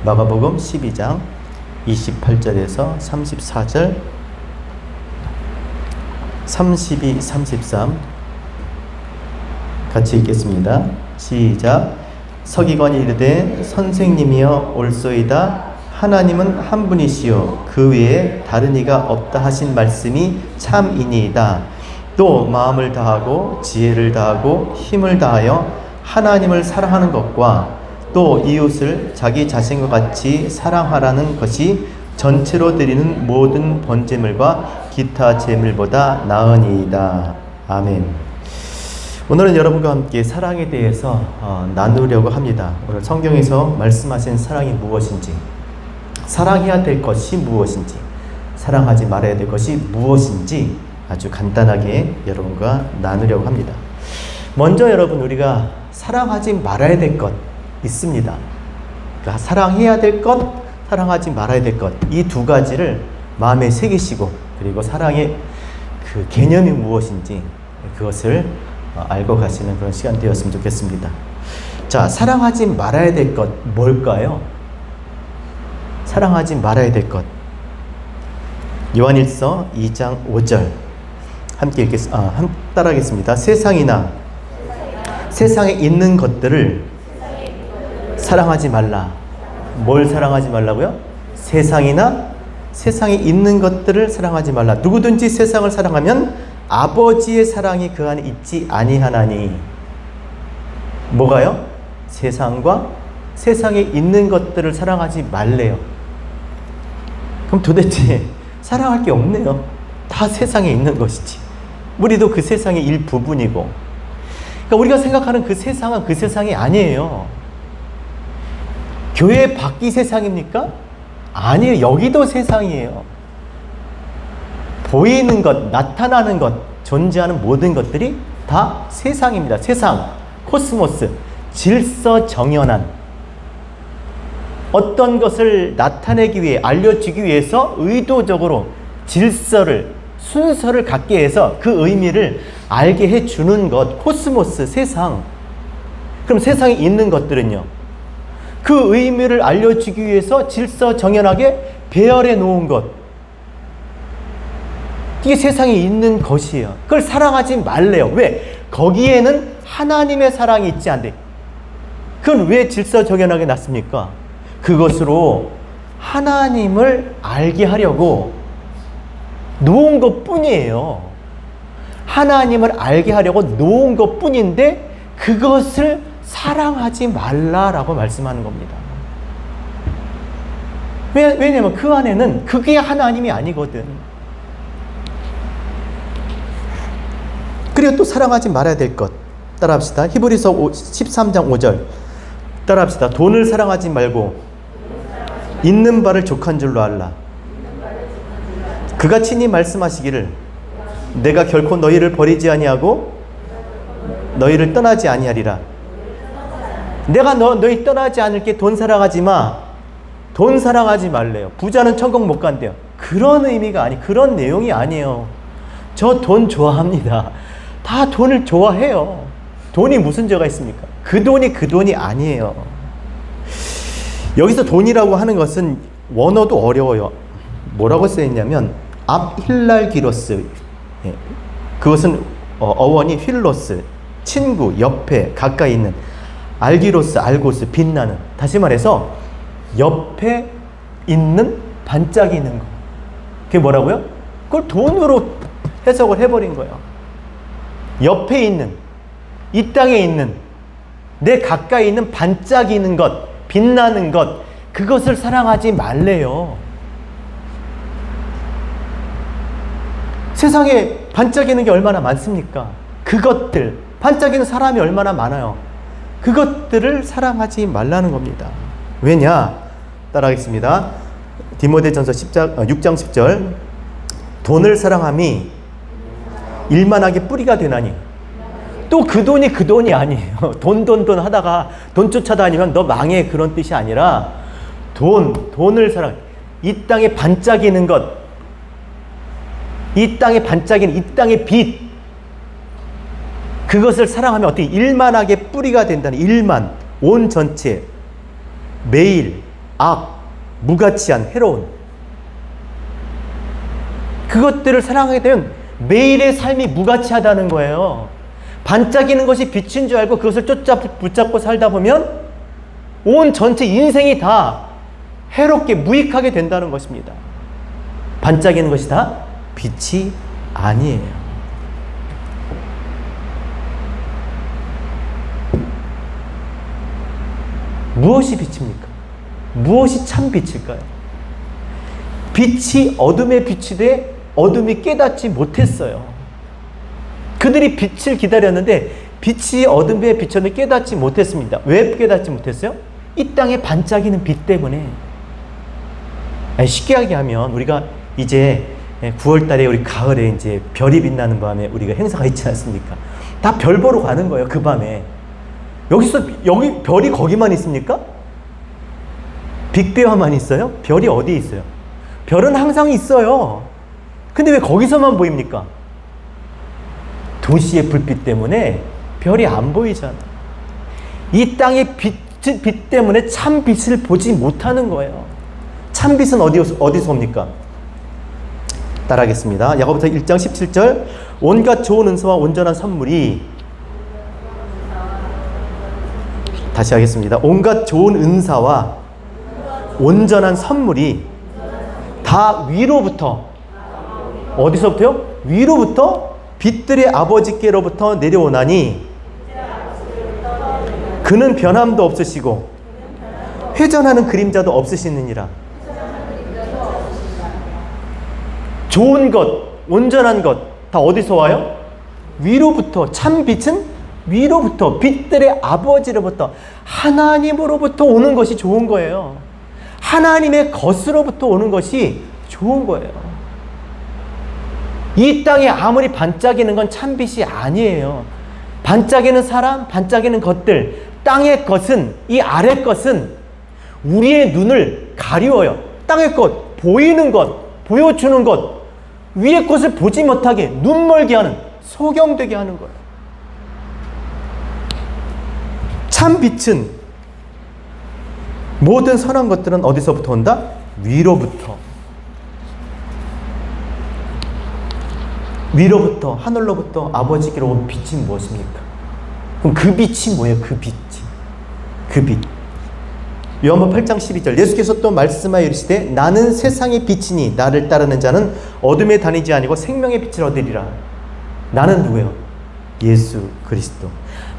마가복음 12장 28절에서 34절, 32, 33 같이 읽겠습니다. 시작. 서기관이 이르되 선생님이여 올소이다. 하나님은 한 분이시요 그 외에 다른 이가 없다 하신 말씀이 참이니이다. 또 마음을 다하고 지혜를 다하고 힘을 다하여 하나님을 사랑하는 것과 또 이웃을 자기 자신과 같이 사랑하라는 것이 전체로 드리는 모든 번제물과 기타 제물보다 나으니이다. 아멘. 오늘은 여러분과 함께 사랑에 대해서 나누려고 합니다. 오늘 성경에서 말씀하신 사랑이 무엇인지, 사랑해야 될 것이 무엇인지, 사랑하지 말아야 될 것이 무엇인지 아주 간단하게 여러분과 나누려고 합니다. 먼저 여러분, 우리가 사랑하지 말아야 될 것 있습니다. 그러니까 사랑해야 될 것, 사랑하지 말아야 될 것, 이 두 가지를 마음에 새기시고, 그리고 사랑의 그 개념이 무엇인지 그것을 알고 가시는 그런 시간 되었으면 좋겠습니다. 자, 사랑하지 말아야 될 것 뭘까요? 사랑하지 말아야 될 것, 요한일서 2장 5절 함께 따라하겠습니다. 세상이나 세상에 있는 것들을 사랑하지 말라. 뭘 사랑하지 말라고요? 세상이나 세상에 있는 것들을 사랑하지 말라. 누구든지 세상을 사랑하면 아버지의 사랑이 그 안에 있지 아니하나니. 뭐가요? 세상과 세상에 있는 것들을 사랑하지 말래요. 그럼 도대체 사랑할 게 없네요. 다 세상에 있는 것이지. 우리도 그 세상의 일부분이고. 그러니까 우리가 생각하는 그 세상은 그 세상이 아니에요. 교회 밖이 세상입니까? 아니에요. 여기도 세상이에요. 보이는 것, 나타나는 것, 존재하는 모든 것들이 다 세상입니다. 세상, 코스모스, 질서정연한 어떤 것을 나타내기 위해, 알려주기 위해서 의도적으로 질서를, 순서를 갖게 해서 그 의미를 알게 해주는 것, 코스모스, 세상. 그럼 세상에 있는 것들은요, 그 의미를 알려주기 위해서 질서정연하게 배열해 놓은 것, 이게 세상에 있는 것이에요. 그걸 사랑하지 말래요. 왜? 거기에는 하나님의 사랑이 있지 않대. 그건 왜 질서정연하게 놨습니까? 그것으로 하나님을 알게 하려고 놓은 것 뿐이에요. 하나님을 알게 하려고 놓은 것 뿐인데 그것을 사랑하지 말라라고 말씀하는 겁니다. 왜냐면 그 안에는 그게 하나님이 아니거든. 그리고 또 사랑하지 말아야 될 것 따라합시다. 히브리서 13장 5절 따라합시다. 돈을 사랑하지 말고 있는 바를 족한 줄로 알라. 그가 친히 말씀하시기를 내가 결코 너희를 버리지 아니하고 너희를 떠나지 아니하리라. 내가 너희 떠나지 않을게. 돈 사랑하지 마. 돈 사랑하지 말래요. 부자는 천국 못 간대요. 그런 의미가 아니, 그런 내용이 아니에요. 저 돈 좋아합니다. 다 돈을 좋아해요. 돈이 무슨 죄가 있습니까? 그 돈이 아니에요. 여기서 돈이라고 하는 것은 원어도 어려워요. 뭐라고 쓰여있냐면 앞힐랄기로스, 그것은 어원이 휠로스, 친구, 옆에, 가까이 있는, 알기로스, 알고스, 빛나는. 다시 말해서 옆에 있는, 반짝이는 거. 그게 뭐라고요? 그걸 돈으로 해석을 해버린 거예요. 옆에 있는, 이 땅에 있는, 내 가까이 있는 반짝이는 것, 빛나는 것, 그것을 사랑하지 말래요. 세상에 반짝이는 게 얼마나 많습니까? 그것들, 반짝이는 사람이 얼마나 많아요. 그것들을 사랑하지 말라는 겁니다. 왜냐? 따라하겠습니다. 디모데전서 6장 10절 돈을 사랑함이 일만하게 뿌리가 되나니. 또 그 돈이 아니에요. 돈 하다가 돈 쫓아다니면 너 망해, 그런 뜻이 아니라 돈을 사랑, 이 땅에 반짝이는 것, 이 땅에 반짝이는, 이 땅의 빛, 그것을 사랑하면 어떻게 일만하게 뿌리가 된다는, 일만, 온 전체, 매일 악, 무가치한, 해로운 그것들을 사랑하게 되면 매일의 삶이 무가치하다는 거예요. 반짝이는 것이 빛인 줄 알고 그것을 붙잡고 살다 보면 온 전체 인생이 다 해롭게 무익하게 된다는 것입니다. 반짝이는 것이 다 빛이 아니에요. 무엇이 빛입니까? 무엇이 참 빛일까요? 빛이 어둠에 빛이 돼 어둠이 깨닫지 못했어요. 그들이 빛을 기다렸는데 빛이 어둠에 비쳤는데 깨닫지 못했습니다. 왜 깨닫지 못했어요? 이 땅에 반짝이는 빛 때문에. 쉽게 하면 우리가 이제 9월 달에 우리 가을에 이제 별이 빛나는 밤에 우리가 행사가 있지 않습니까? 다 별 보러 가는 거예요, 그 밤에. 여기 별이 거기만 있습니까? 빅베어만 있어요? 별이 어디 있어요? 별은 항상 있어요. 근데 왜 거기서만 보입니까? 도시의 불빛 때문에 별이 안 보이잖아. 이 땅의 빛 때문에 참 빛을 보지 못하는 거예요. 참 빛은 어디서 옵니까? 따라하겠습니다. 야고보서 1장 17절 온갖 좋은 은사와 온전한 선물이 다시 하겠습니다. 온갖 좋은 은사와 온전한 선물이 다 위로부터 어디서부터요? 위로부터 빛들의 아버지께로부터 내려오나니 그는 변함도 없으시고 회전하는 그림자도 없으시느니라. 좋은 것, 온전한 것 다 어디서 와요? 위로부터. 참 빛은 위로부터, 빛들의 아버지로부터, 하나님으로부터 오는 것이 좋은 거예요. 하나님의 것으로부터 오는 것이 좋은 거예요. 이 땅에 아무리 반짝이는 건 참빛이 아니에요. 반짝이는 사람, 반짝이는 것들, 땅의 것은, 이 아래 것은 우리의 눈을 가리워요. 땅의 것, 보이는 것, 보여주는 것, 위의 것을 보지 못하게 눈멀게 하는, 소경되게 하는 거예요. 참빛은 모든 선한 것들은 어디서부터 온다? 위로부터. 위로부터, 하늘로부터 아버지께로 온 빛이 무엇입니까? 그럼 그 빛이 뭐예요? 그 빛이. 그 빛. 요한복음 8장 12절 예수께서 또 말씀하여 이르시되 나는 세상의 빛이니 나를 따르는 자는 어둠에 다니지 아니고 생명의 빛을 얻으리라. 나는 누구예요? 예수 그리스도.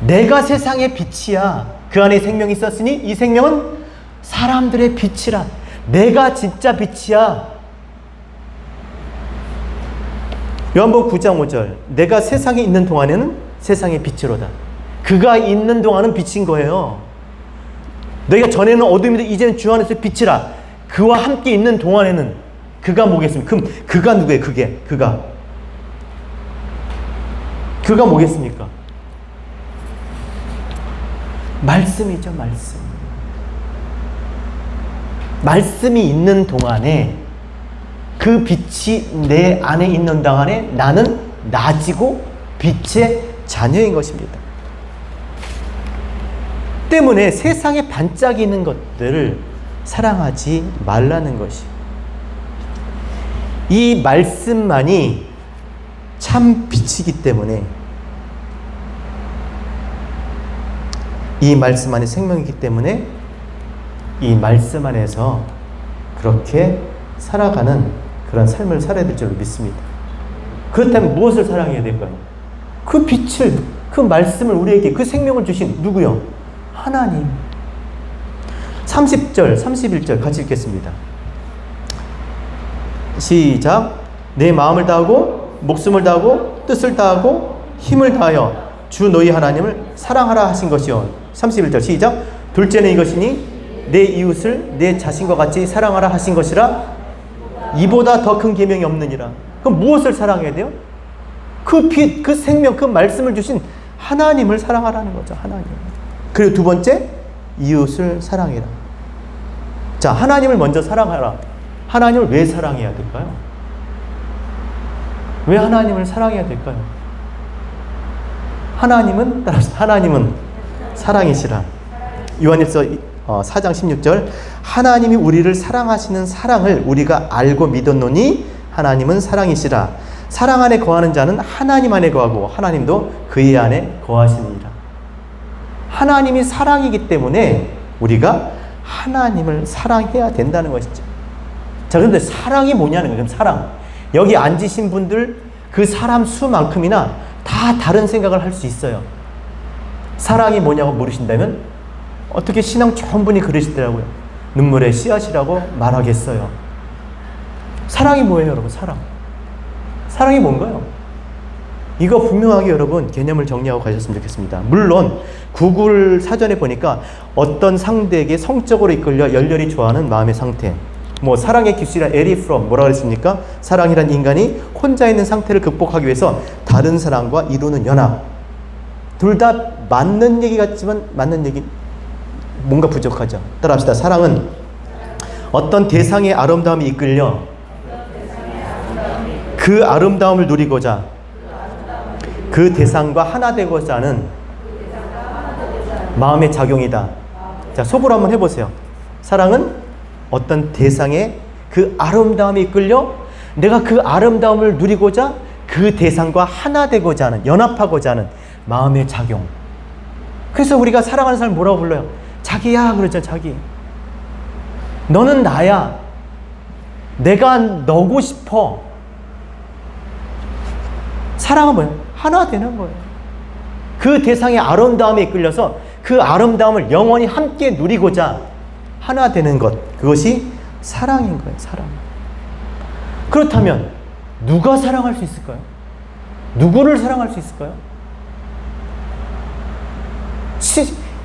내가 세상의 빛이야. 그 안에 생명이 있었으니 이 생명은 사람들의 빛이라. 내가 진짜 빛이야. 요한복음 9장 5절 내가 세상에 있는 동안에는 세상의 빛이로다. 그가 있는 동안은 빛인 거예요. 너희가 전에는 어둠이다 이제는 주 안에서 빛이라. 그와 함께 있는 동안에는 그가 뭐겠습니까? 그럼 그가 누구예요? 그가 뭐겠습니까? 말씀이죠. 말씀. 말씀이 있는 동안에 그 빛이 내 안에 있는 동안에 나는 낮이고 빛의 자녀인 것입니다. 때문에 세상에 반짝이는 것들을 사랑하지 말라는 것이. 이 말씀만이 참 빛이기 때문에 이 말씀 안에 생명이기 때문에 이 말씀 안에서 그렇게 살아가는 그런 삶을 살아야 될 줄로 믿습니다. 그렇다면 무엇을 사랑해야 될까요? 그 빛을, 그 말씀을 우리에게 그 생명을 주신 누구요? 하나님. 30절, 31절 같이 읽겠습니다. 시작. 내 마음을 다하고 목숨을 다하고 뜻을 다하고 힘을 다하여 주 너희 하나님을 사랑하라 하신 것이요. 31절 시작. 둘째는 이것이니 내 이웃을 내 자신과 같이 사랑하라 하신 것이라. 이보다 더 큰 계명이 없느니라. 그럼 무엇을 사랑해야 돼요? 그 빛, 그 생명, 그 말씀을 주신 하나님을 사랑하라는 거죠. 하나님. 그리고 두 번째, 이웃을 사랑해라. 자, 하나님을 먼저 사랑하라. 하나님을 왜 사랑해야 될까요? 왜 하나님을 사랑해야 될까요? 하나님은 사랑이시라. 요한일서 4장 16절 하나님이 우리를 사랑하시는 사랑을 우리가 알고 믿었노니 하나님은 사랑이시라. 사랑 안에 거하는 자는 하나님 안에 거하고 하나님도 그의 안에 거하시니라. 하나님이 사랑이기 때문에 우리가 하나님을 사랑해야 된다는 것이죠. 자, 그런데 사랑이 뭐냐는 거예요. 사랑. 여기 앉으신 분들 그 사람 수만큼이나 다 다른 생각을 할 수 있어요. 사랑이 뭐냐고 물으신다면 어떻게 신앙 좋은 분이 그러시더라고요. 눈물의 씨앗이라고 말하겠어요. 사랑이 뭐예요, 여러분? 사랑이 뭔가요? 이거 분명하게 여러분 개념을 정리하고 가셨으면 좋겠습니다. 물론 구글 사전에 보니까 어떤 상대에게 성적으로 이끌려 열렬히 좋아하는 마음의 상태, 뭐 사랑의 기술이란 에리 프롬 뭐라 그랬습니까? 사랑이란 인간이 혼자 있는 상태를 극복하기 위해서 다른 사람과 이루는 연합. 둘 다 맞는 얘기 같지만 맞는 얘기 뭔가 부족하죠. 따라합시다. 사랑은 어떤 대상의 아름다움이 이끌려 그 아름다움을 누리고자 그 대상과 하나 되고자 하는 마음의 작용이다. 자, 속으로 한번 해보세요. 사랑은 어떤 대상의 그 아름다움이 이끌려 내가 그 아름다움을 누리고자 그 대상과 하나 되고자 하는, 연합하고자 하는 마음의 작용. 그래서 우리가 사랑하는 사람 뭐라고 불러요? 자기야 그러죠. 자기. 너는 나야. 내가 너고 싶어. 사랑은 뭐예요? 하나 되는 거예요. 그 대상의 아름다움에 이끌려서 그 아름다움을 영원히 함께 누리고자 하나 되는 것, 그것이 사랑인 거예요. 사랑. 그렇다면 누가 사랑할 수 있을까요? 누구를 사랑할 수 있을까요?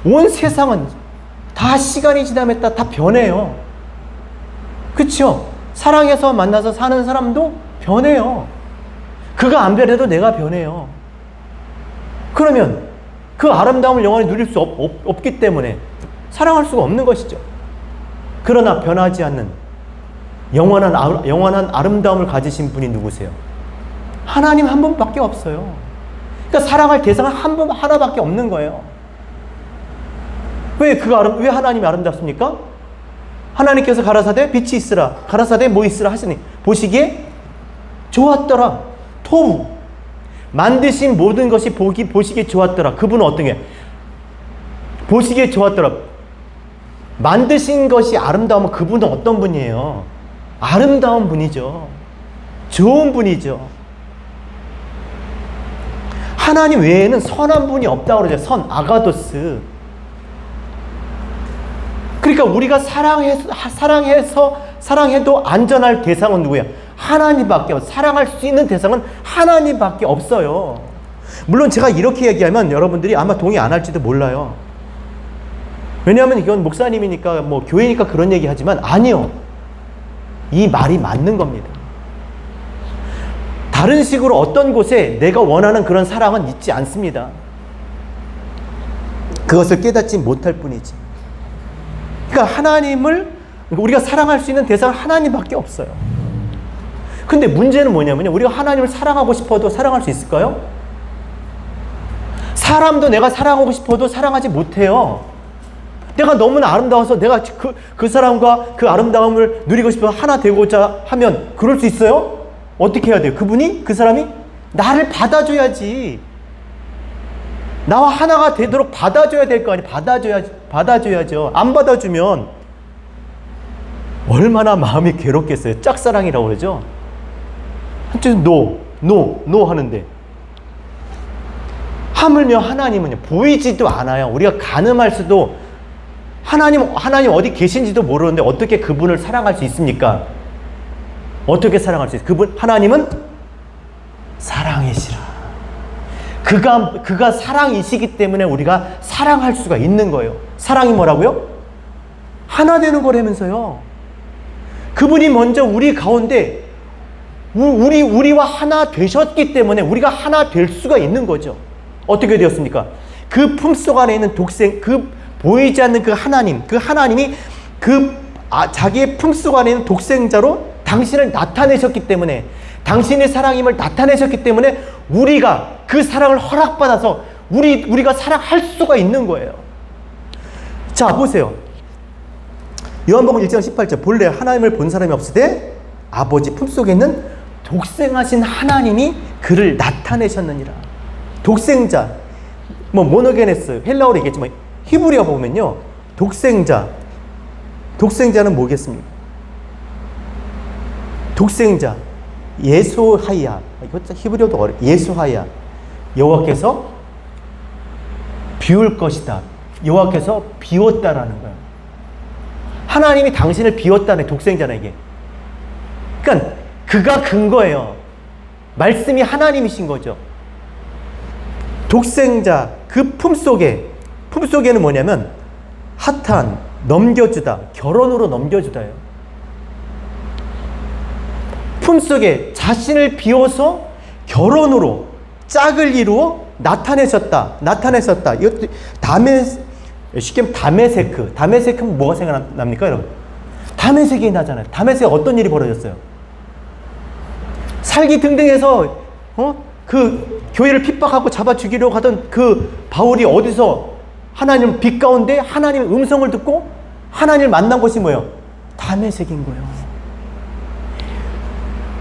온 세상은 다 시간이 지나면 다 변해요. 그렇죠? 사랑해서 만나서 사는 사람도 변해요. 그가 안 변해도 내가 변해요. 그러면 그 아름다움을 영원히 누릴 수 없기 때문에 사랑할 수가 없는 것이죠. 그러나 변하지 않는 영원한 아름다움을 가지신 분이 누구세요? 하나님 한 분밖에 없어요. 그러니까 사랑할 대상은 하나밖에 없는 거예요. 왜 하나님이 아름답습니까? 하나님께서 가라사대 빛이 있으라, 가라사대 뭐 있으라 하시니 보시기에 좋았더라. 토부. 만드신 모든 것이 보시기에 좋았더라. 그분은 어떤 게? 보시기에 좋았더라. 만드신 것이 아름다우면 그분은 어떤 분이에요? 아름다운 분이죠. 좋은 분이죠. 하나님 외에는 선한 분이 없다고 그러죠. 아가도스. 그러니까 우리가 사랑해도 안전할 대상은 누구야? 하나님밖에 없어요. 사랑할 수 있는 대상은 하나님밖에 없어요. 물론 제가 이렇게 얘기하면 여러분들이 아마 동의 안 할지도 몰라요. 왜냐하면 이건 목사님이니까 뭐 교회니까 그런 얘기 하지만 아니요. 이 말이 맞는 겁니다. 다른 식으로 어떤 곳에 내가 원하는 그런 사랑은 있지 않습니다. 그것을 깨닫지 못할 뿐이지. 그러니까 하나님을 우리가 사랑할 수 있는 대상은 하나님밖에 없어요. 근데 문제는 뭐냐면요. 우리가 하나님을 사랑하고 싶어도 사랑할 수 있을까요? 사람도 내가 사랑하고 싶어도 사랑하지 못해요. 내가 너무나 아름다워서 내가 그 사람과 그 아름다움을 누리고 싶어서 하나 되고자 하면 그럴 수 있어요? 어떻게 해야 돼요? 그 사람이 나를 받아줘야지. 나와 하나가 되도록 받아줘야 될 거 아니에요? 받아줘야죠. 안 받아주면 얼마나 마음이 괴롭겠어요. 짝사랑이라고 그러죠. 한쪽에서 노 하는데 하물며 하나님은요 보이지도 않아요. 우리가 가늠할 수도 하나님 어디 계신지도 모르는데 어떻게 그분을 사랑할 수 있습니까? 어떻게 사랑할 수 있어요? 하나님은 사랑이시라. 그가 사랑이시기 때문에 우리가 사랑할 수가 있는 거예요. 사랑이 뭐라고요? 하나 되는 거라면서요. 그분이 먼저 우리 가운데 우리와 하나 되셨기 때문에 우리가 하나 될 수가 있는 거죠. 어떻게 되었습니까? 그 품속 안에 있는 보이지 않는 그 하나님이 자기의 품속 안에 있는 독생자로 당신을 나타내셨기 때문에, 당신의 사랑임을 나타내셨기 때문에 우리가 그 사랑을 허락받아서 우리가 사랑할 수가 있는 거예요. 자, 보세요. 요한복음 1장 18절 본래 하나님을 본 사람이 없으되 아버지 품속에 있는 독생하신 하나님이 그를 나타내셨느니라. 독생자, 뭐 모노게네스, 헬라어로 얘기했지만 히브리어 보면요, 독생자는 뭐겠습니까? 독생자, 예수하야, 이것도 히브리어도 어려워. 예수하야, 여호와께서 비울 것이다. 여호와께서 비웠다라는 거예요. 하나님이 당신을 비웠다는 독생자는 이게. 그러니까 그가 근거예요. 말씀이 하나님이신 거죠. 독생자 그 품속에는 뭐냐면 하탄, 넘겨주다, 결혼으로 넘겨주다예요. 품속에 자신을 비워서 결혼으로 짝을 이루어 나타내셨다. 이것도 쉽게 다메세크는 뭐가 생각납니까, 여러분? 다메섹이 나잖아요. 다메섹에 어떤 일이 벌어졌어요? 살기 등등해서 그 교회를 핍박하고 잡아 죽이려고 하던 그 바울이 어디서 하나님 빛 가운데 하나님의 음성을 듣고 하나님을 만난 곳이 뭐예요? 다메섹인 거예요.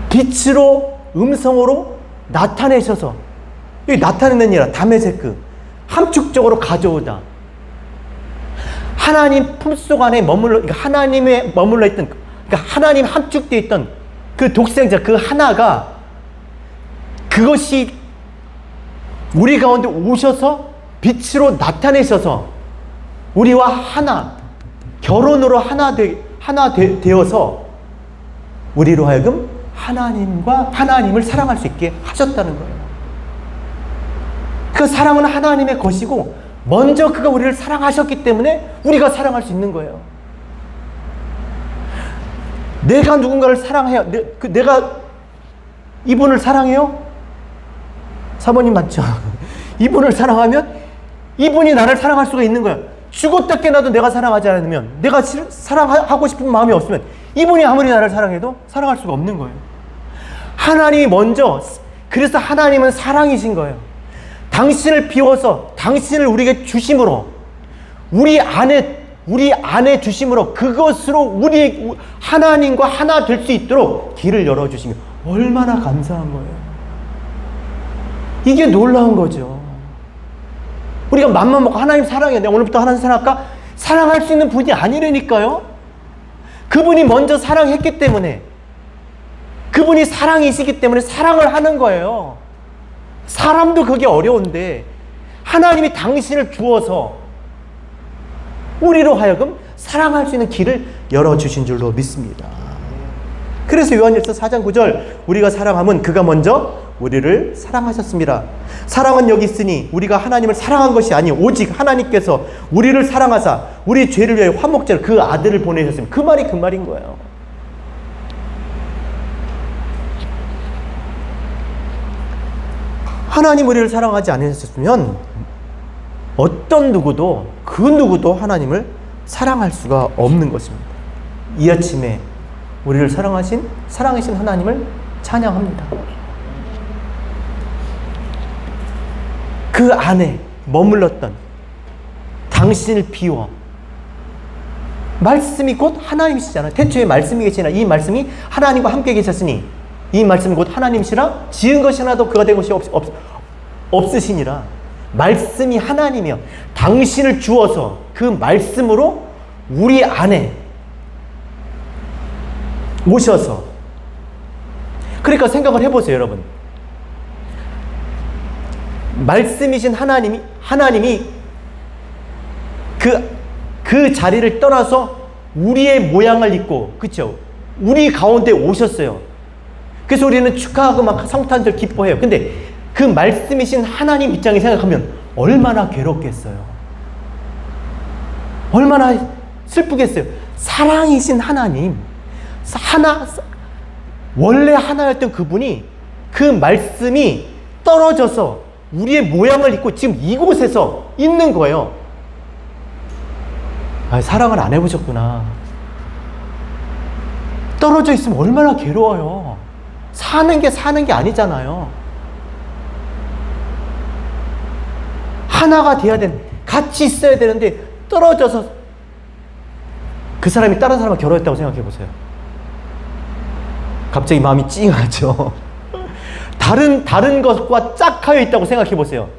빛으로 음성으로 나타내셔서, 이 나타내는 일, 다메섹 함축적으로 가져오다. 하나님 품속 안에 그러니까 하나님에 머물러 있던, 그러니까 하나님 함축되어 있던 그 독생자, 그 하나가, 그것이 우리 가운데 오셔서 빛으로 나타내셔서 우리와 하나, 결혼으로 하나 되어서 우리로 하여금 하나님을 사랑할 수 있게 하셨다는 거예요. 그 사랑은 하나님의 것이고 먼저 그가 우리를 사랑하셨기 때문에 우리가 사랑할 수 있는 거예요. 내가 누군가를 사랑해요. 내가 이분을 사랑해요? 사모님 맞죠? 이분을 사랑하면 이분이 나를 사랑할 수가 있는 거예요. 죽었다 깨나도 내가 사랑하지 않으면, 내가 사랑하고 싶은 마음이 없으면 이분이 아무리 나를 사랑해도 사랑할 수가 없는 거예요. 하나님이 먼저, 그래서 하나님은 사랑이신 거예요. 당신을 비워서 당신을 우리에게 주심으로, 우리 안에 주심으로, 그것으로 우리 하나님과 하나 될 수 있도록 길을 열어주시면 얼마나 감사한 거예요. 이게 놀라운 거죠. 우리가 맘만 먹고 하나님 사랑해, 내가 오늘부터 하나님 사랑할까? 사랑할 수 있는 분이 아니라니까요. 그분이 먼저 사랑했기 때문에, 그분이 사랑이시기 때문에 사랑을 하는 거예요. 사람도 그게 어려운데 하나님이 당신을 주어서 우리로 하여금 사랑할 수 있는 길을 열어주신 줄로 믿습니다. 그래서 요한일서 4장 9절, 우리가 사랑함은 그가 먼저 우리를 사랑하셨습니다. 사랑은 여기 있으니 우리가 하나님을 사랑한 것이 아니 오직 하나님께서 우리를 사랑하사 우리 죄를 위하여 화목제로 그 아들을 보내셨습니다. 그 말이 그 말인 거예요. 하나님 우리를 사랑하지 않으셨으면 어떤 누구도, 그 누구도 하나님을 사랑할 수가 없는 것입니다. 이 아침에 우리를 사랑하신 하나님을 찬양합니다. 그 안에 머물렀던 당신을 비워, 말씀이 곧 하나님이시잖아요. 태초에 말씀이 계시나 이 말씀이 하나님과 함께 계셨으니 이 말씀은 곧 하나님이시라 지은 것이 하나도 그가 된 것이 없으시니라. 말씀이 하나님이요, 당신을 주어서 그 말씀으로 우리 안에 오셔서, 그러니까 생각을 해보세요, 여러분. 말씀이신 하나님이 그 자리를 떠나서 우리의 모양을 입고, 그쵸? 우리 가운데 오셨어요. 그래서 우리는 축하하고 막 성탄절 기뻐해요. 근데 그 말씀이신 하나님 입장에 생각하면 얼마나 괴롭겠어요. 얼마나 슬프겠어요. 사랑이신 하나님, 원래 하나였던 그분이 그 말씀이 떨어져서 우리의 모양을 입고 지금 이곳에서 있는 거예요. 사랑을 안 해보셨구나. 떨어져 있으면 얼마나 괴로워요. 사는 게 아니잖아요. 하나가 돼야 같이 있어야 되는데 떨어져서 그 사람이 다른 사람과 결혼했다고 생각해 보세요. 갑자기 마음이 찡하죠. 다른 것과 짝하여 있다고 생각해 보세요.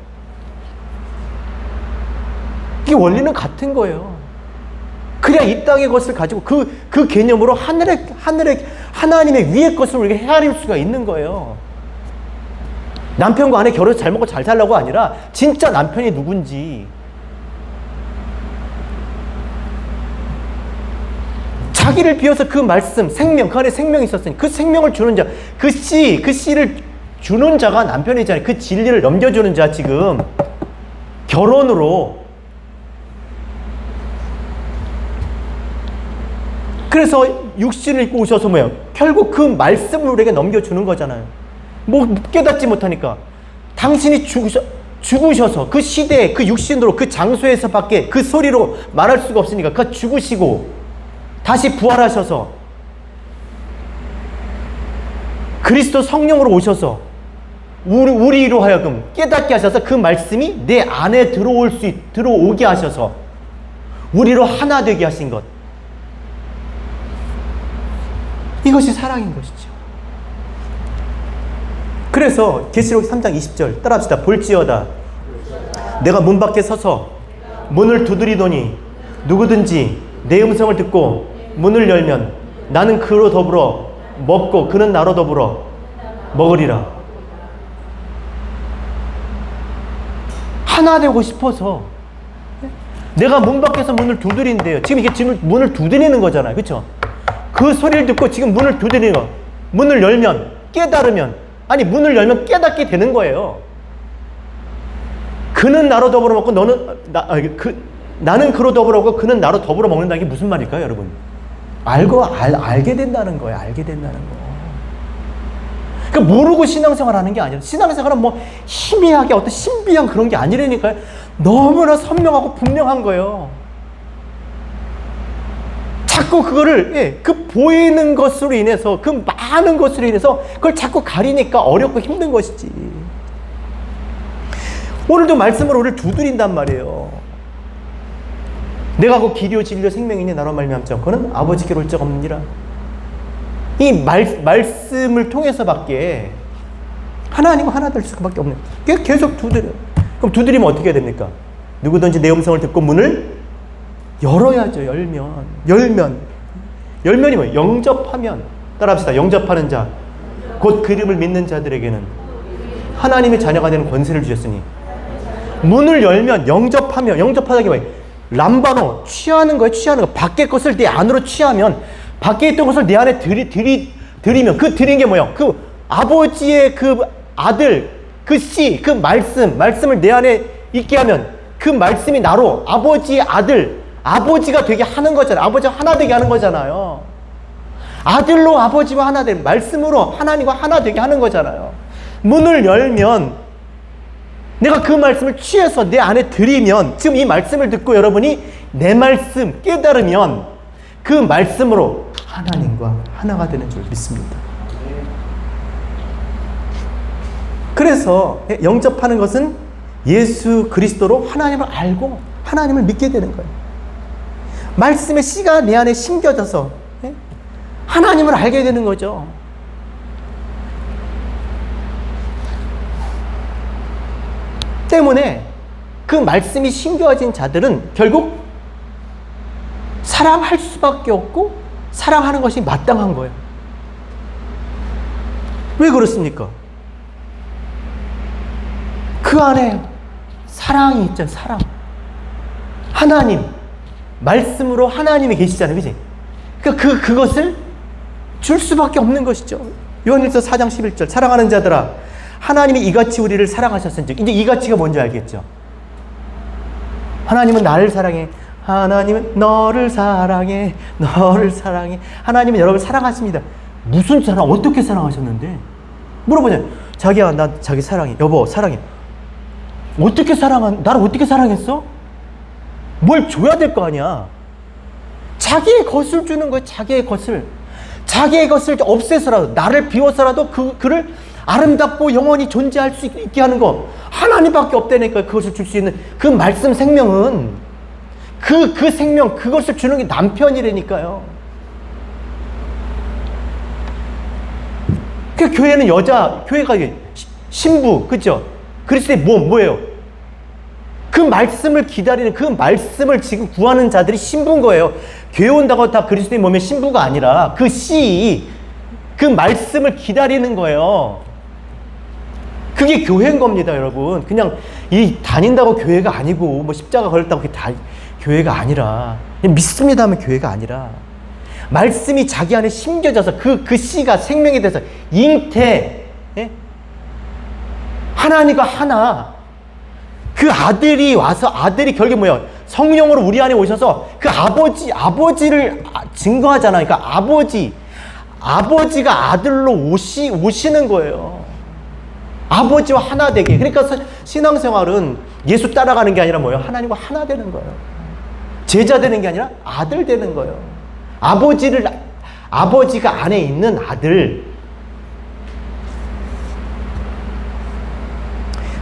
이 원리는 같은 거예요. 그래야 이 땅의 것을 가지고 그 개념으로 하나님의 위의 것을 우리가 헤아릴 수가 있는 거예요. 남편과 아내 결혼해서 잘 먹고 잘 살라고 아니라 진짜 남편이 누군지, 자기를 비워서 그 말씀, 생명, 그 안에 생명이 있었으니 그 생명을 주는 자, 그 씨를 주는 자가 남편이잖아요. 그 진리를 넘겨주는 자, 지금 결혼으로. 그래서 육신을 입고 오셔서 뭐예요? 결국 그 말씀을 우리에게 넘겨주는 거잖아요. 뭐 깨닫지 못하니까. 당신이 죽으셔서 그 시대에 그 육신으로 그 장소에서 밖에 그 소리로 말할 수가 없으니까 그 죽으시고 다시 부활하셔서 그리스도 성령으로 오셔서 우리로 하여금 깨닫게 하셔서 그 말씀이 내 안에 들어오게 하셔서 우리로 하나 되게 하신 것. 이것이 사랑인 것이죠. 그래서 계시록 3장 20절 따라합시다. 볼지어다 내가 문 밖에 서서 문을 두드리더니 누구든지 내 음성을 듣고 문을 열면 나는 그로 더불어 먹고 그는 나로 더불어 먹으리라. 하나 되고 싶어서 내가 문 밖에서 문을 두드린대요. 지금 이게 지금 문을 두드리는 거잖아요. 그렇죠? 그 소리를 듣고 지금 문을 두드리는 거. 문을 열면 깨달으면, 아니 문을 열면 깨닫게 되는 거예요. 그는 나로 더불어 먹고 나는 그로 더불어 먹고 그는 나로 더불어 먹는다는 게 무슨 말일까요, 여러분? 알게 된다는 거예요. 알게 된다는 거. 그러니까 모르고 신앙생활 하는 게 아니라, 신앙생활은 뭐 희미하게 어떤 신비한 그런 게 아니라니까요. 너무나 선명하고 분명한 거예요. 자꾸 그거를, 그 보이는 것으로 인해서, 그 많은 것으로 인해서 그걸 자꾸 가리니까 어렵고 힘든 것이지. 오늘도 말씀으로 우리를 두드린단 말이에요. 내가 그 길이요 진리요 생명이니 나로 말미암지 않고는 아버지께로 올 적 없느니라. 이 말씀을 통해서밖에 하나님과 하나 될 수밖에 없는. 계속 두드려. 그럼 두드리면 어떻게 됩니까? 누구든지 내 음성을 듣고 문을 열어야죠. 열면이 뭐예요? 영접하면. 따라합시다. 영접하는 자, 곧 그 이름을 믿는 자들에게는 하나님의 자녀가 되는 권세를 주셨으니. 문을 열면, 영접하다는 게 뭐예요? 람바노, 취하는 거예요. 취하는 거. 밖의 것을 내 안으로 취하면, 밖에 있던 것을 내 안에 들이면, 그 들인 게 뭐예요? 그 아버지의 그 아들, 그 씨, 그 말씀을 내 안에 있게 하면 그 말씀이 나로 아버지의 아들, 아버지가 되게 하는 거잖아요. 아버지와 하나 되게 하는 거잖아요. 아들로 아버지와 하나 되는, 말씀으로 하나님과 하나 되게 하는 거잖아요. 문을 열면, 내가 그 말씀을 취해서 내 안에 들이면, 지금 이 말씀을 듣고 여러분이 내 말씀 깨달으면 그 말씀으로 하나님과 하나가 되는 줄 믿습니다. 그래서 영접하는 것은 예수 그리스도로 하나님을 알고 하나님을 믿게 되는 거예요. 말씀의 씨가 내 안에 심겨져서 하나님을 알게 되는 거죠. 때문에 그 말씀이 심겨진 자들은 결국 사랑할 수밖에 없고 사랑하는 것이 마땅한 거예요. 왜 그렇습니까? 그 안에 사랑이 있잖아요. 사랑. 하나님, 말씀으로 하나님이 계시잖아요. 그치? 그러니까 그것을 줄 수밖에 없는 것이죠. 요한일서 4장 11절 사랑하는 자들아 하나님이 이같이 우리를 사랑하셨은즉. 이제 이같이가 뭔지 알겠죠? 하나님은 나를 사랑해. 하나님은 너를 사랑해. 너를 사랑해. 하나님은 여러분을 사랑하십니다. 무슨 사랑? 어떻게 사랑하셨는데? 물어보잖아요. 자기야, 나 자기 사랑해. 여보, 사랑해. 어떻게 나를 어떻게 사랑했어? 뭘 줘야 될 거 아니야. 자기의 것을 주는 거예요. 자기의 것을 없애서라도, 나를 비워서라도 그를 아름답고 영원히 존재할 수 있게 하는 거 하나님밖에 없다니까. 그것을 줄 수 있는 그 말씀 생명은 그 생명, 그것을 주는 게 남편이라니까요. 그 교회는 교회가 신부, 그죠? 그리스도의 뭐예요? 그 말씀을 기다리는, 그 말씀을 지금 구하는 자들이 신부인 거예요. 교회 온다고 다 그리스도의 몸의 신부가 아니라 그 말씀을 기다리는 거예요. 그게 교회인 겁니다, 여러분. 그냥 다닌다고 교회가 아니고, 뭐 십자가 걸렸다고 그게 다 교회가 아니라, 그냥 믿습니다 하면 교회가 아니라, 말씀이 자기 안에 심겨져서 그 씨가 생명이 돼서 잉태, 예? 하나님과 하나, 그 아들이 와서, 아들이 결국에 뭐예요? 성령으로 우리 안에 오셔서 그 아버지를 증거하잖아요. 그러니까 아버지가 아들로 오시는 거예요. 아버지와 하나 되게. 그러니까 신앙생활은 예수 따라가는 게 아니라 뭐예요? 하나님과 하나 되는 거예요. 제자 되는 게 아니라 아들 되는 거예요. 아버지가 안에 있는 아들.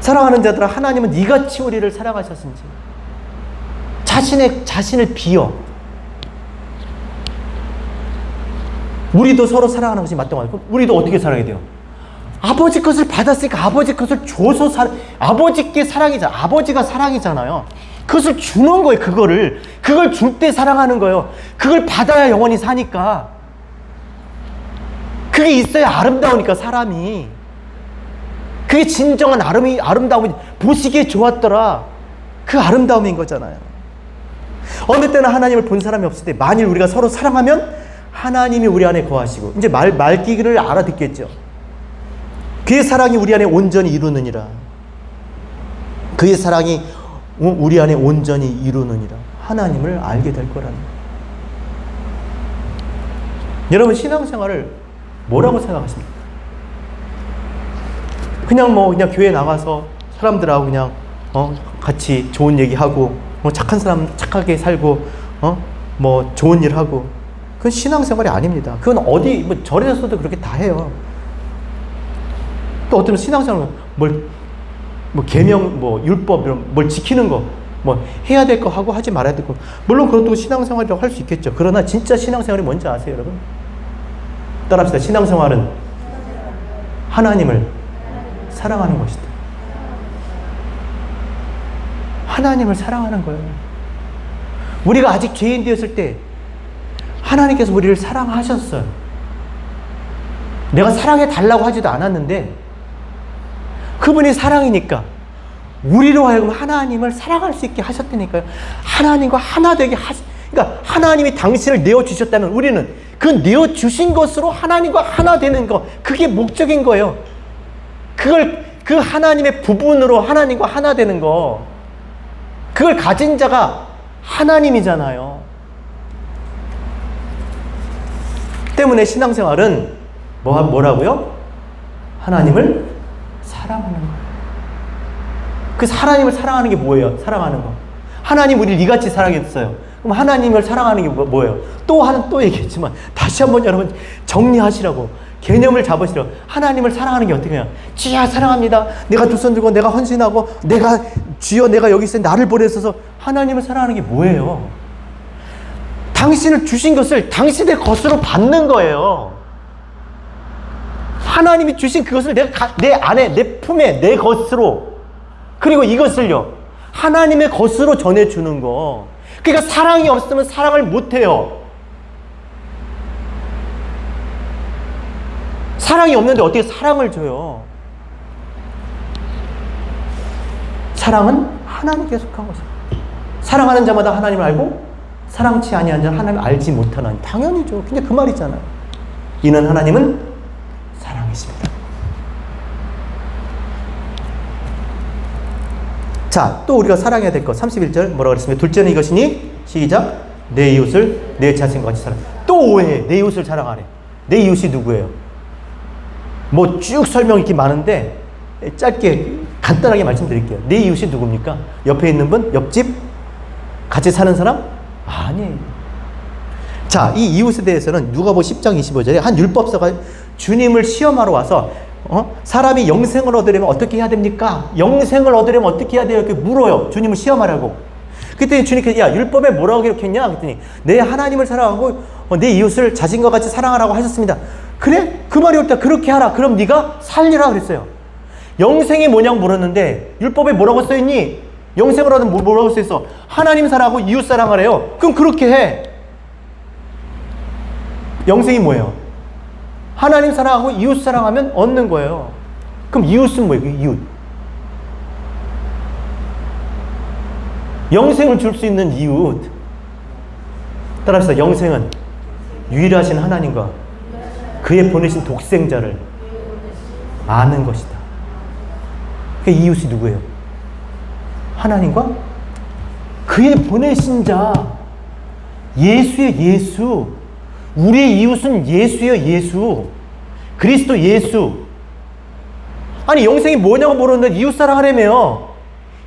사랑하는 자들아, 하나님은 이같이 우리를 사랑하셨은지 자신을 비워. 우리도 서로 사랑하는 것이 마땅하고, 우리도 어떻게 사랑해야 돼요? 아버지 것을 받았으니까 아버지 것을 줘서 아버지께 사랑이잖아. 아버지가 사랑이잖아요. 그것을 주는 거예요. 그걸 줄 때 사랑하는 거예요. 그걸 받아야 영원히 사니까. 그게 있어야 아름다우니까, 사람이. 그게 진정한 아름다움이, 보시기에 좋았더라. 그 아름다움인 거잖아요. 어느 때는 하나님을 본 사람이 없을 때, 만일 우리가 서로 사랑하면 하나님이 우리 안에 거하시고, 이제 말기를 알아듣겠죠. 그의 사랑이 우리 안에 온전히 이루느니라. 그의 사랑이 우리 안에 온전히 이루느니라. 하나님을 알게 될 거라는 거예요. 여러분, 신앙생활을 뭐라고 생각하십니까? 그냥 교회 나가서 사람들하고 그냥 같이 좋은 얘기하고, 착한 사람 착하게 살고, 좋은 일 하고, 그건 신앙생활이 아닙니다. 그건 절에서도 그렇게 다 해요. 또 어떤 신앙생활은 계명, 율법, 이런 뭘 지키는 거, 해야 될 거 하고 하지 말아야 될 거. 물론 그것도 신앙생활이라고 할 수 있겠죠. 그러나 진짜 신앙생활이 뭔지 아세요, 여러분? 따라합시다. 신앙생활은 하나님을 사랑하는 것이다. 하나님을 사랑하는 거예요. 우리가 아직 죄인 되었을 때 하나님께서 우리를 사랑하셨어요. 내가 사랑해 달라고 하지도 않았는데 그분이 사랑이니까 우리로 하여금 하나님을 사랑할 수 있게 하셨다니까요. 하나님과 하나 되게 그러니까 하나님이 당신을 내어주셨다면 우리는 그 내어주신 것으로 하나님과 하나 되는 거, 그게 목적인 거예요. 그 하나님의 부분으로 하나님과 하나 되는 거, 그걸 가진 자가 하나님이잖아요. 때문에 신앙생활은 뭐라고요? 하나님을 사랑하는 거예요. 그 하나님을 사랑하는 게 뭐예요? 사랑하는 거. 하나님 우리를 이같이 사랑했어요. 그럼 하나님을 사랑하는 게 뭐예요? 또 얘기했지만 다시 한번 여러분 정리하시라고, 개념을 잡으시라고. 하나님을 사랑하는 게 어떻게 해요? 주야 사랑합니다. 내가 두 손 들고 내가 헌신하고 주여 내가 여기 있어 나를 보내셔서. 하나님을 사랑하는 게 뭐예요? 당신을 주신 것을 당신의 것으로 받는 거예요. 하나님이 주신 그것을 내가 내 안에, 내 품에, 내 것으로, 그리고 이것을요 하나님의 것으로 전해주는 거. 그러니까 사랑이 없으면 사랑을 못해요. 사랑이 없는데 어떻게 사랑을 줘요? 사랑은 하나님께 속한 것이에요. 사랑하는 자마다 하나님을 알고 사랑치 아니한 자는 하나님을 알지 못하나니. 당연히죠. 근데 그 말이잖아요. 이는 하나님은 사랑이십니다. 자, 또 우리가 사랑해야 될 것 31절 뭐라고 그랬습니까? 둘째는 이것이니 시작, 내 이웃을 내 자신과 같이 사랑. 또 오해해. 내 이웃을 사랑하래. 내 이웃이 누구예요? 쭉 설명이 이렇게 많은데 짧게 간단하게 말씀드릴게요. 내 이웃이 누굽니까? 옆에 있는 분? 옆집? 같이 사는 사람? 아니에요. 자, 이 이웃에 대해서는 누가복음 10장 25절에 한 율법사가 주님을 시험하러 와서 사람이 영생을 얻으려면 어떻게 해야 됩니까? 영생을 얻으려면 어떻게 해야 돼요? 이렇게 물어요. 주님을 시험하라고. 그때 주님께서 야 율법에 뭐라고 기록했냐? 그랬더니 내 하나님을 사랑하고 내 이웃을 자신과 같이 사랑하라고 하셨습니다. 그래? 그 말이 옳다. 그렇게 하라. 그럼 네가 살리라 그랬어요. 영생이 뭐냐고 물었는데 율법에 뭐라고 써있니? 영생을 하든 뭐라고 써있어? 하나님 사랑하고 이웃 사랑하래요. 그럼 그렇게 해. 영생이 뭐예요? 하나님 사랑하고 이웃 사랑하면 얻는 거예요. 그럼 이웃은 뭐예요? 이웃. 영생을 줄 수 있는 이웃. 따라서 영생은 유일하신 하나님과 그의 보내신 독생자를 아는 것이다. 그 이웃이 누구예요? 하나님과 그의 보내신 자 예수의 예수. 우리의 이웃은 예수예요. 예수. 그리스도 예수. 아니 영생이 뭐냐고 물었는데 이웃 사랑하려며.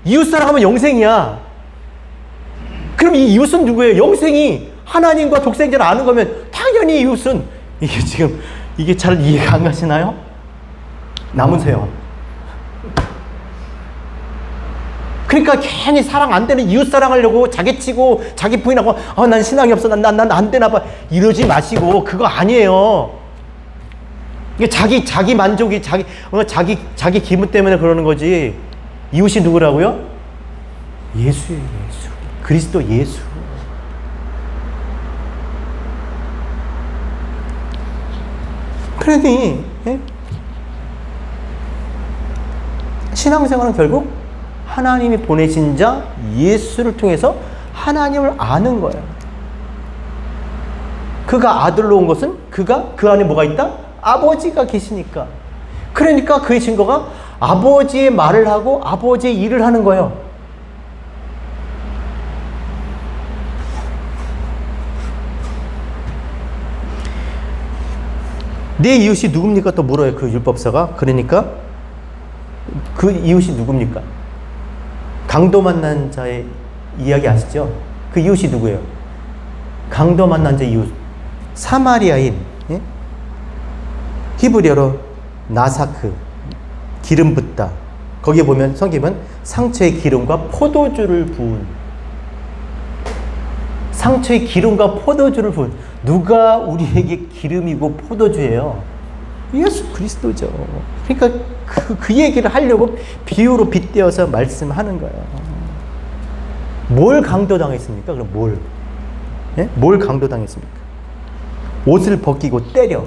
이웃 사랑하면 영생이야. 그럼 이 이웃은 누구예요? 영생이 하나님과 독생자를 아는 거면 당연히 이웃은 이게 잘 이해가 안 가시나요? 남으세요. 그러니까 괜히 사랑 안 되는 이웃 사랑하려고 자기치고 자기 부인하고 난 신앙이 없어 난 안 되나 봐 이러지 마시고 그거 아니에요. 이게 자기 만족이 자기 기분 때문에 그러는 거지. 이웃이 누구라고요? 예수예요. 예수. 그리스도 예수. 그러니 신앙생활은 결국 하나님이 보내신 자 예수를 통해서 하나님을 아는 거예요. 그가 아들로 온 것은 그가 그 안에 뭐가 있다? 아버지가 계시니까. 그러니까 그의 증거가 아버지의 말을 하고 아버지의 일을 하는 거예요. 내 이웃이 누굽니까? 또 물어요. 그 율법사가. 그러니까 그 이웃이 누굽니까? 강도 만난 자의 이야기 아시죠? 그 이웃이 누구예요? 강도 만난 자의 이웃. 사마리아인, 예? 히브리어로 나사크, 기름 붓다. 거기에 보면 성경은 상처의 기름과 포도주를 부은. 상처의 기름과 포도주를 부은. 누가 우리에게 기름이고 포도주예요? 예수 그리스도죠. 그러니까 그 얘기를 하려고 비유로 빗대어서 말씀하는 거예요. 뭘 강도당했습니까? 그럼 뭘? 예? 뭘 강도당했습니까? 옷을 벗기고 때려.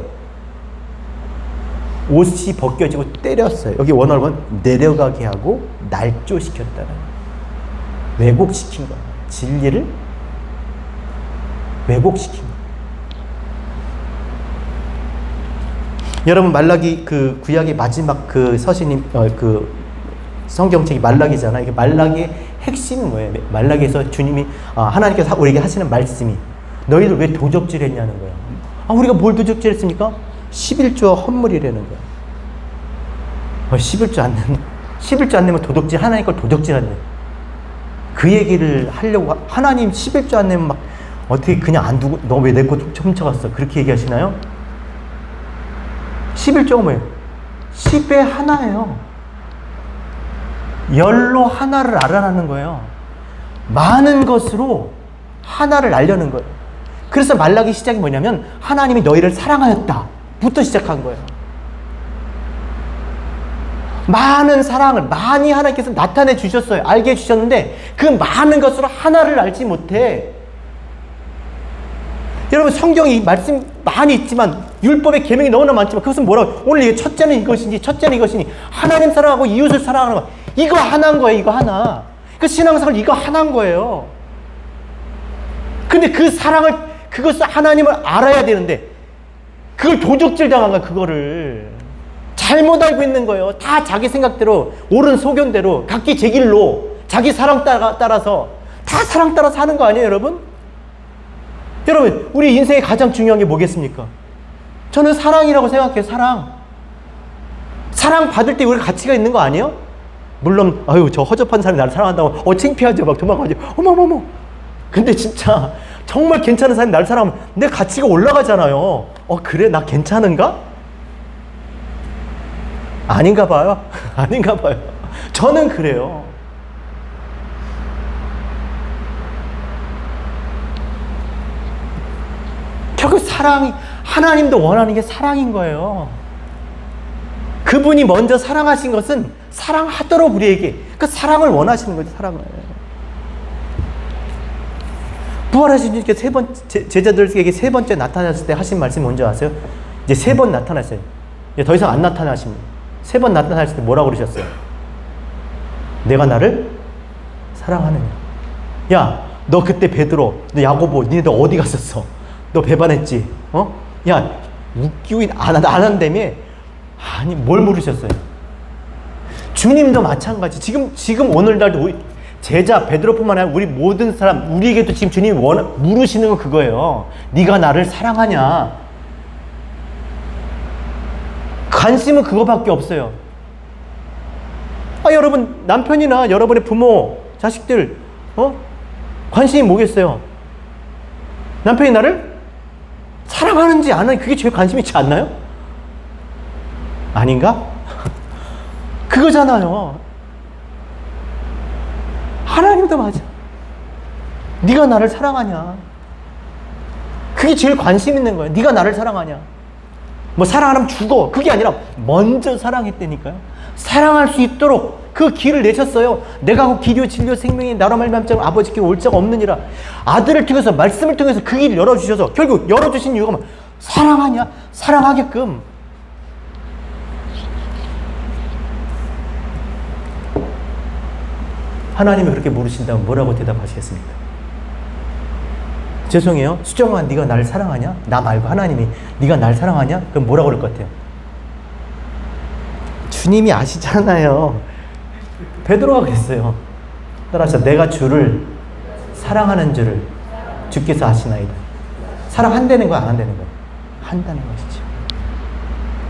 옷이 벗겨지고 때렸어요. 여기 원어는 내려가게 하고 날조시켰다는. 왜곡시킨 거예요. 진리를 왜곡시킨 거예요. 여러분 말라기 그 구약의 마지막 그 서신이 그 성경책이 말라기잖아요. 이게 말라기의 핵심은 뭐예요? 말라기에서 주님이 하나님께서 우리에게 하시는 말씀이 너희들 왜 도적질했냐는 거예요. 우리가 뭘 도적질했습니까? 11조와 헌물이라는 거예요. 11조 안 내면 도둑질 하나님 걸 도적질한대. 그 얘기를 하려고 하나님 11조 안 내면 막 어떻게 그냥 안 두고 너 왜 내 거 훔쳐갔어? 그렇게 얘기하시나요? 11조가 뭐예요? 10의 하나예요. 열로 하나를 알아라는 거예요. 많은 것으로 하나를 알려는 거예요. 그래서 말라기 시작이 뭐냐면 하나님이 너희를 사랑하였다 부터 시작한 거예요. 많은 사랑을 많이 하나님께서 나타내 주셨어요. 알게 해주셨는데 그 많은 것으로 하나를 알지 못해. 여러분 성경이 말씀 많이 있지만 율법의 계명이 너무나 많지만 그것은 뭐라고? 오늘 첫째는 이것이니 첫째는 이것이니 하나님 사랑하고 이웃을 사랑하는 거. 이거 하나인 거예요. 이거 하나. 그 신앙생활 이거 하나인 거예요. 근데 그 사랑을 그것을 하나님을 알아야 되는데 그걸 도적질 당한 거야. 그거를 잘못 알고 있는 거예요. 다 자기 생각대로 옳은 소견대로 각기 제 길로 자기 사랑 따라서 다 사랑 따라서 하는 거 아니에요 여러분? 여러분 우리 인생에 가장 중요한 게 뭐겠습니까? 저는 사랑이라고 생각해요. 사랑 받을 때 우리가 가치가 있는 거 아니에요? 물론 저 허접한 사람이 나를 사랑한다고 창피하죠. 막 도망가죠. 어머머머. 근데 진짜 정말 괜찮은 사람이 나를 사랑하면 내 가치가 올라가잖아요. 그래 나 괜찮은가? 아닌가 봐요. 아닌가 봐요. 저는 그래요. 하나님도 원하는 게 사랑인 거예요. 그분이 먼저 사랑하신 것은 사랑하도록 우리에게 그 사랑을 원하시는 거죠. 사랑을. 부활하신 주님께 제자들에게 세 번째 나타났을 때 하신 말씀이 뭔지 아세요? 이제 세 번 나타났어요. 이제 더 이상 안 나타나십니다. 세 번 나타났을 때 뭐라고 그러셨어요? 내가 나를 사랑하느냐. 야, 너 그때 베드로, 너 야고보, 니네들 어디 갔었어? 너 배반했지? 야, 웃기고 안 한다며? 아니, 뭘 물으셨어요? 주님도 마찬가지. 지금 오늘날도 제자 베드로뿐만 아니라 우리 모든 사람, 우리에게도 지금 주님이 물으시는 건 그거예요. 네가 나를 사랑하냐? 관심은 그거밖에 없어요. 여러분 남편이나 여러분의 부모, 자식들 관심이 뭐겠어요? 남편이 나를 사랑하는지 안 하는지 그게 제일 관심 있지 않나요? 아닌가? 그거잖아요. 하나님도 맞아. 네가 나를 사랑하냐? 그게 제일 관심 있는 거예요. 네가 나를 사랑하냐? 뭐 사랑하면 죽어. 그게 아니라 먼저 사랑했다니까요. 사랑할 수 있도록 그 길을 내셨어요. 내가 그 길이요 진리요 생명이 나로 말미암아 아버지께 올 자가 없느니라. 아들을 통해서 말씀을 통해서 그 길을 열어주셔서 결국 열어주신 이유가 뭐 사랑하냐? 사랑하게끔. 하나님이 그렇게 물으신다면 뭐라고 대답하시겠습니까? 죄송해요. 수정아, 네가 나를 사랑하냐? 나 말고 하나님이 네가 날 사랑하냐? 그럼 뭐라고 그럴 것 같아요? 주님이 아시잖아요. 베드로가 그랬어요. 따라서 내가 주를 사랑하는 줄을 주께서 아시나이다. 사랑한다는 거야, 안 한다는 거야? 한다는 것이죠.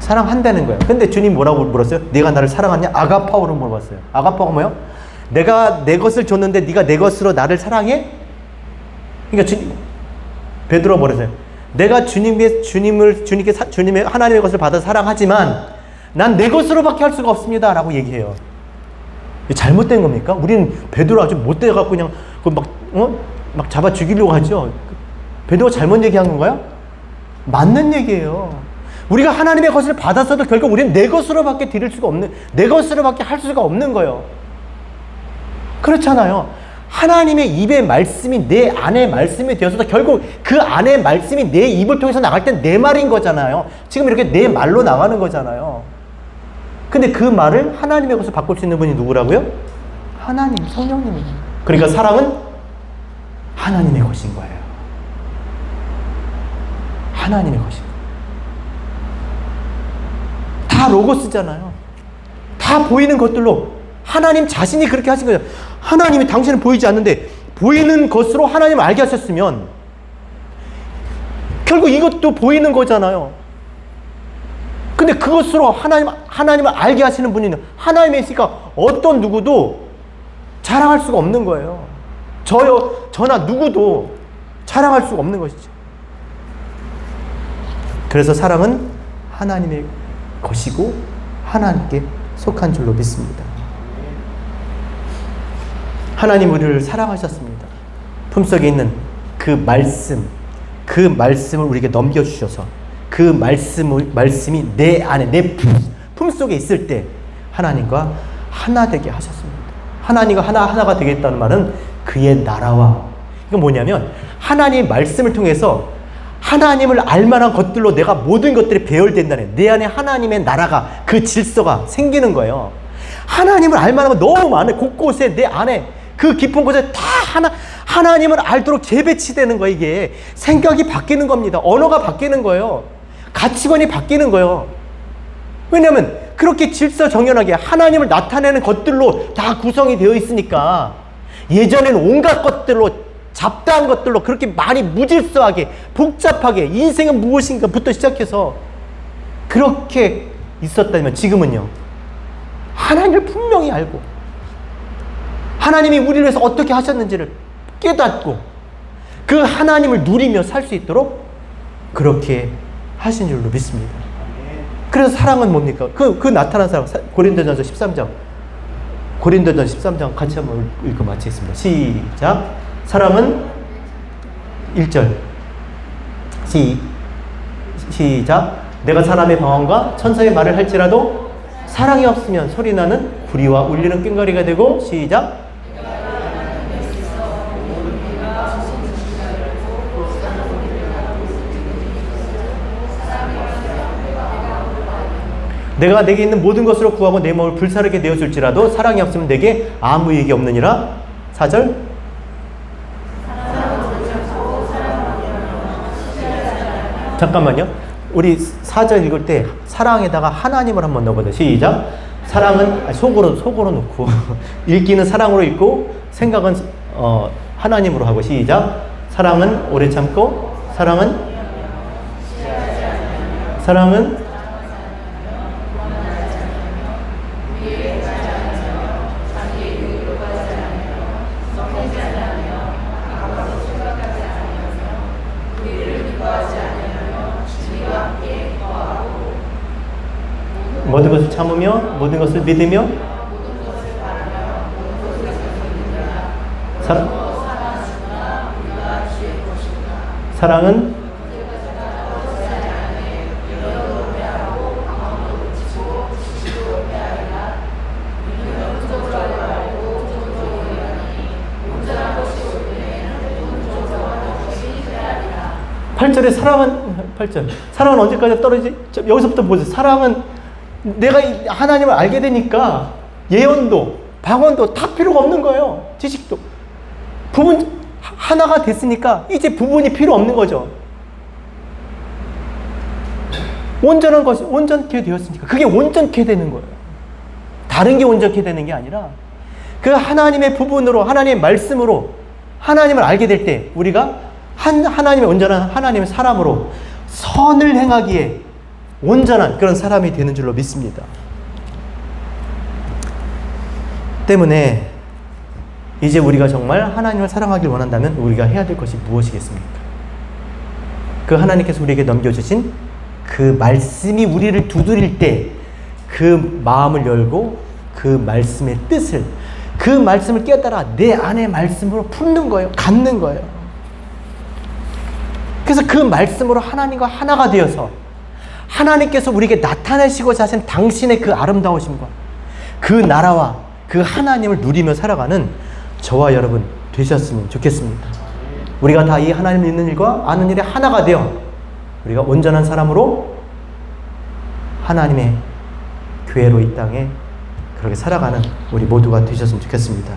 사랑한다는 거예요. 근데 주님 뭐라고 물었어요? 네가 나를 사랑하냐? 아가파오로 물어봤어요. 아가파오가 뭐예요? 내가 내 것을 줬는데 네가 내 것으로 나를 사랑해? 그러니까 베드로가 뭐랬어요? 내가 주님의 하나님의 것을 받아 사랑하지만 난 내 것으로밖에 할 수가 없습니다 라고 얘기해요. 잘못된 겁니까? 우리는 베드로 아주 못돼갖고 그냥 막 잡아 죽이려고 하죠. 베드로가 잘못 얘기한 건가요? 맞는 얘기예요. 우리가 하나님의 것을 받았어도 결국 우리는 내 것으로밖에 드릴 수가 없는, 내 것으로밖에 할 수가 없는 거예요. 그렇잖아요. 하나님의 입의 말씀이 내 안의 말씀이 되어서도 결국 그 안의 말씀이 내 입을 통해서 나갈 땐 내 말인 거잖아요. 지금 이렇게 내 말로 나가는 거잖아요. 근데 그 말을 하나님의 것을 바꿀 수 있는 분이 누구라고요? 하나님, 성령님이에요. 그러니까 사랑은 하나님의 것인 거예요. 하나님의 것인 거예요. 다 로고스잖아요. 다 보이는 것들로 하나님 자신이 그렇게 하신 거죠. 하나님이 당신은 보이지 않는데 보이는 것으로 하나님을 알게 하셨으면 결국 이것도 보이는 거잖아요. 근데 그것으로 하나님을 알게 하시는 분이 하나님이 있으니까 어떤 누구도 자랑할 수가 없는 거예요. 저나 누구도 자랑할 수가 없는 것이죠. 그래서 사랑은 하나님의 것이고 하나님께 속한 줄로 믿습니다. 하나님 우리를 사랑하셨습니다. 품속에 있는 그 말씀을 우리에게 넘겨주셔서 그 말씀이 내 안에, 내 품속에 있을 때 하나님과 하나 되게 하셨습니다. 하나님과 하나가 되겠다는 말은 그의 나라와, 이건 뭐냐면 하나님의 말씀을 통해서 하나님을 알만한 것들로 내가 모든 것들이 배열된다는, 내 안에 하나님의 나라가, 그 질서가 생기는 거예요. 하나님을 알만한 거 너무 많아요. 곳곳에 내 안에 그 깊은 곳에 다 하나님을 알도록 재배치되는 거예요. 이게 생각이 바뀌는 겁니다. 언어가 바뀌는 거예요. 가치관이 바뀌는 거예요. 왜냐하면 그렇게 질서정연하게 하나님을 나타내는 것들로 다 구성이 되어 있으니까 예전에는 온갖 것들로, 잡다한 것들로 그렇게 많이 무질서하게 복잡하게 인생은 무엇인가부터 시작해서 그렇게 있었다면 지금은요, 하나님을 분명히 알고 하나님이 우리를 위해서 어떻게 하셨는지를 깨닫고 그 하나님을 누리며 살 수 있도록 그렇게 하신 줄로 믿습니다. 그래서 사랑은 뭡니까? 그 나타난 사랑, 고린도전서 13장 같이 한번 읽고 마치겠습니다. 시작. 사랑은 1절 시작. 내가 사람의 방언과 천사의 말을 할지라도 사랑이 없으면 소리나는 구리와 울리는 꽹과리가 되고 시작. 내가 내게 있는 모든 것으로 구하고 내 몸을 불사르게 내어줄지라도 사랑이 없으면 내게 아무 이익이 없느니라. 4절. 잠깐만요. 우리 4절 읽을 때 사랑에다가 하나님을 한번 넣어보자. 시작. 사랑은 속으로 놓고 읽기는 사랑으로 읽고 생각은 하나님으로 하고 시작. 사랑은 오래 참고 사랑은 모든 것을 참으며 모든 것을 믿으며 사랑은 사랑은 언제까지 떨어지지? 여기서부터 보세요. 사랑은 내가 하나님을 알게 되니까 예언도 방언도 다 필요가 없는 거예요. 지식도 부분 하나가 됐으니까 이제 부분이 필요 없는 거죠. 온전한 것이 온전케 되었으니까 그게 온전케 되는 거예요. 다른 게 온전케 되는 게 아니라 그 하나님의 부분으로 하나님의 말씀으로 하나님을 알게 될 때 우리가 하나님의 온전한 하나님의 사람으로 선을 행하기에 온전한 그런 사람이 되는 줄로 믿습니다. 때문에 이제 우리가 정말 하나님을 사랑하길 원한다면 우리가 해야 될 것이 무엇이겠습니까? 그 하나님께서 우리에게 넘겨주신 그 말씀이 우리를 두드릴 때 그 마음을 열고 그 말씀의 뜻을 그 말씀을 깨달아 내 안의 말씀으로 품는 거예요. 갖는 거예요. 그래서 그 말씀으로 하나님과 하나가 되어서 하나님께서 우리에게 나타내시고자 하신 당신의 그 아름다우심과 그 나라와 그 하나님을 누리며 살아가는 저와 여러분 되셨으면 좋겠습니다. 우리가 다 이 하나님을 믿는 일과 아는 일에 하나가 되어 우리가 온전한 사람으로 하나님의 교회로 이 땅에 그렇게 살아가는 우리 모두가 되셨으면 좋겠습니다.